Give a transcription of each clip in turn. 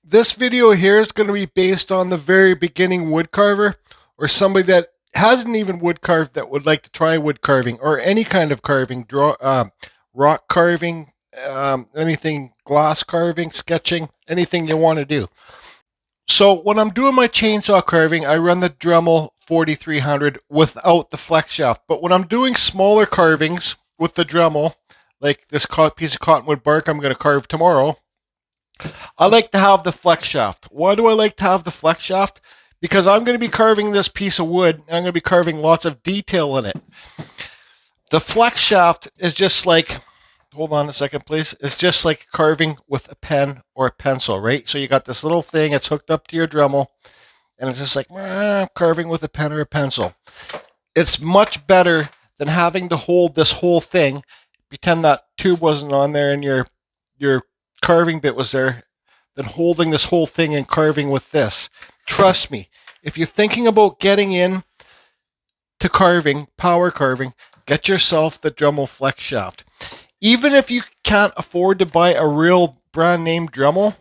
This video here is going to be based on the very beginning wood carver, or somebody that hasn't even wood carved that would like to try wood carving or any kind of carving, rock carving, anything, glass carving, sketching, anything you want to do. So when I'm doing my chainsaw carving, I run the Dremel 4300 without the flex shaft. But when I'm doing smaller carvings with the Dremel, like this piece of cottonwood bark I'm going to carve tomorrow, I like to have the flex shaft. Why do I like to have the flex shaft? Because I'm going to be carving this piece of wood, and I'm going to be carving lots of detail in it. The flex shaft is just like, hold on a second please, it's just like carving with a pen or a pencil, right? So you got this little thing, it's hooked up to your Dremel, and it's just like carving with a pen or a pencil. It's much better than having to hold this whole thing, pretend that tube wasn't on there and your carving bit was there, than holding this whole thing and carving with this. Trust me, if you're thinking about getting in to carving, power carving, get yourself the Dremel flex shaft. Even if you can't afford to buy a real brand name Dremel,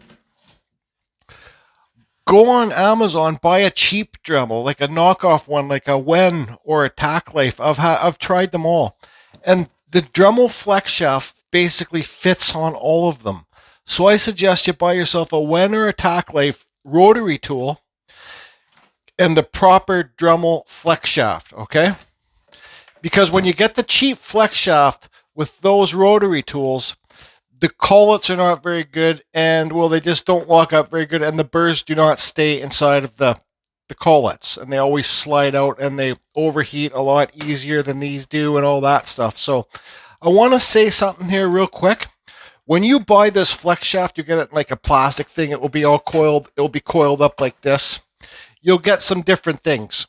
go on Amazon, buy a cheap Dremel, like a knockoff one, like a Wen or a Tack Life. I've tried them all, and the Dremel flex shaft basically fits on all of them. So I suggest you buy yourself a Wen or a Tack Life rotary tool and the proper Dremel flex shaft, okay? Because when you get the cheap flex shaft with those rotary tools, the collets are not very good, and well, they just don't lock up very good, and the burrs do not stay inside of the collets, and they always slide out, and they overheat a lot easier than these do, and all that stuff. So I want to say something here real quick. When you buy this flex shaft, you get it like a plastic thing. It will be all coiled. It'll be coiled up like this. You'll get some different things.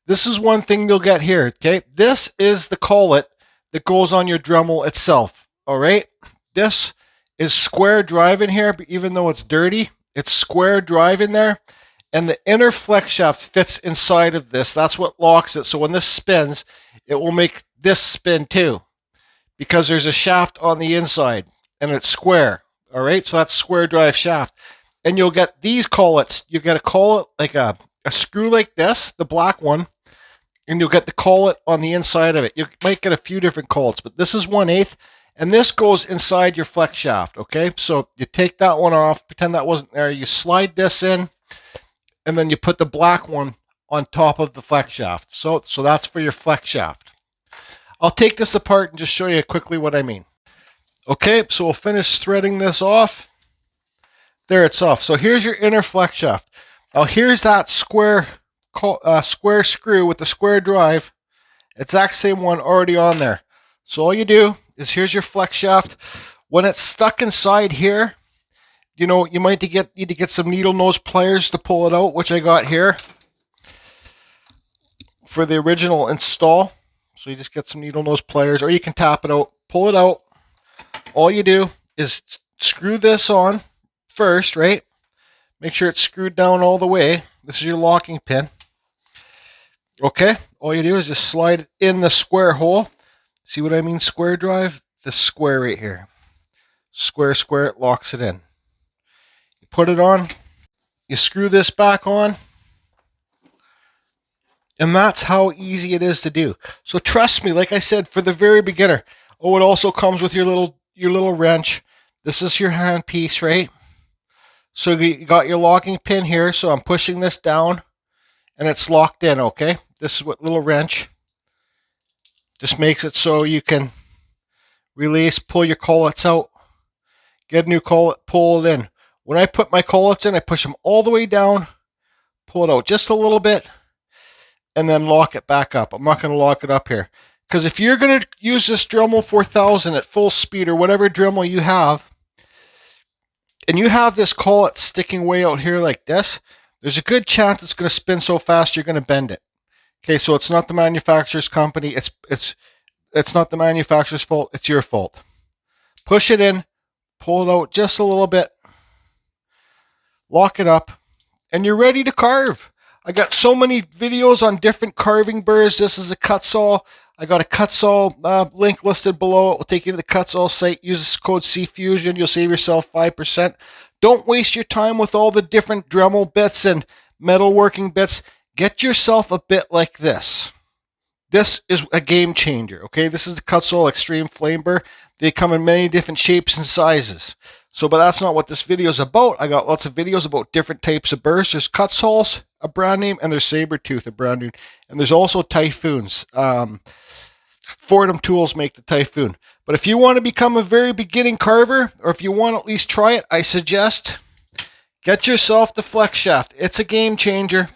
This is one thing you'll get here, okay? This is the collet that goes on your Dremel itself, all right? This is square drive in here, but even though it's dirty, it's square drive in there, and the inner flex shaft fits inside of this. That's what locks it. So when this spins, it will make this spin too, because there's a shaft on the inside, and it's square, all right? So that's square drive shaft. And you'll get these collets. You get a collet, like a screw like this, the black one, and you'll get the collet on the inside of it. You might get a few different collets, but this is 1/8, and this goes inside your flex shaft, okay? So you take that one off, pretend that wasn't there, you slide this in, and then you put the black one on top of the flex shaft. So that's for your flex shaft. I'll take this apart and just show you quickly what I mean. Okay, so we'll finish threading this off. There, it's off. So here's your inner flex shaft. Now here's that square screw with the square drive. Exact same one already on there. So all you do is, here's your flex shaft. When it's stuck inside here, you know, you might need to get some needle nose pliers to pull it out, which I got here for the original install. So you just get some needle nose pliers, or you can tap it out, pull it out. All you do is screw this on first, right? Make sure it's screwed down all the way. This is your locking pin. Okay, all you do is just slide it in the square hole. See what I mean, square drive? This square right here. Square, it locks it in. You put it on, you screw this back on, and that's how easy it is to do. So trust me, like I said, for the very beginner. Oh, it also comes with your little wrench. This is your hand piece, right? So you got your locking pin here. So I'm pushing this down, and it's locked in, okay? This is what little wrench just makes it so you can release, pull your collets out, get a new collet, pull it in. When I put my collets in, I push them all the way down, pull it out just a little bit, and then lock it back up. I'm not going to lock it up here, because if you're going to use this Dremel 4000 at full speed, or whatever Dremel you have, and you have this collet sticking way out here like this, there's a good chance it's going to spin so fast you're going to bend it. Okay, so it's not the manufacturer's company. It's not the manufacturer's fault. It's your fault. Push it in, pull it out just a little bit, lock it up, and you're ready to carve. I got so many videos on different carving burrs. This is a Kutzall. I got a Kutzall link listed below. It will take you to the Kutzall site. Use this code CFusion. You'll save yourself 5%. Don't waste your time with all the different Dremel bits and metalworking bits. Get yourself a bit like this. This is a game changer, okay? This is the Kutzall Extreme Flame Burr. They come in many different shapes and sizes. So, but that's not what this video is about. I got lots of videos about different types of burrs. There's Kutzalls, a brand name, and there's Sabertooth, a brand name. And there's also Typhoons. Fordham Tools make the Typhoon. But if you want to become a very beginning carver, or if you want to at least try it, I suggest get yourself the flex shaft. It's a game changer.